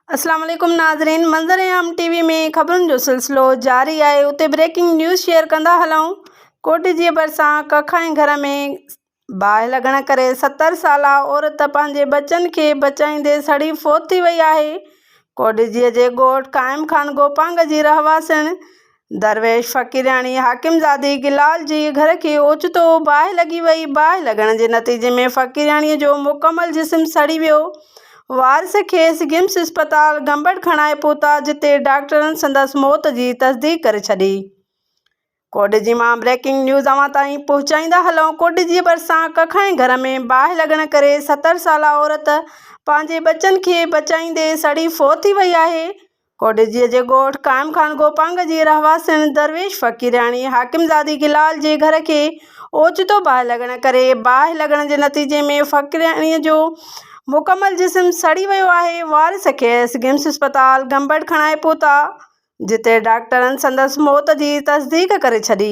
अस्सलाम वालेकुम नाज़रीन, मंज़र आम टीवी में ख़बरुनि जो सिलसिलो जारी आहे। उते ब्रेकिंग न्यूज़ शेयर कंदा हलूं। कोटी जी भरिसां कखां घर में बाहि लॻण करे 70 साला औरत पंहिंजे बचनि खे बचाईंदे सड़ी फौत थी वई आहे। कोटजीअ जे ॻोठ क़ाइम खान गोपांग जी रहवासिन दरवेश फ़क़ीराणी हाकिमज़ादी गिलाल जी घर खे ओचितो बाहि लॻी वई। बाहि लॻण जे नतीजे में फ़क़ीराणीअ जो मुकमल जिस्म सड़ी वियो। वारिस खेसि गिम्स अस्पताल गंबड़ खणाए पहुता, जिते डॉक्टरनि संदसि मौत जी तस्दीक करे छॾी। कोटजी मां ब्रेकिंग न्यूज़ अवां ताईं पहुचाईंदा हलूं। कोटजी भरिसां कखां घर में बाहि लॻण करे 70 साला औरत पंहिंजे बचनि खे बचाईंदे सड़ी फौत थी वई आहे। कोटजीअ जे ॻोठ क़ाइम खान गोपांग जी रहवासिन दरवेश फ़क़ीराणी हाकिमज़ादी गिलाल जे घर खे ओचितो बाहि लॻण करे बाहि लॻण जे नतीजे में फ़क़ीराणीअ जो मुकमल जिस्म सड़ी वियो आहे। वारिस खेसि गिम्स अस्पताल गंबड़ खणाए पहुता, जिते डॉक्टरनि संदसि मौत जी तस्दीक करे छॾी।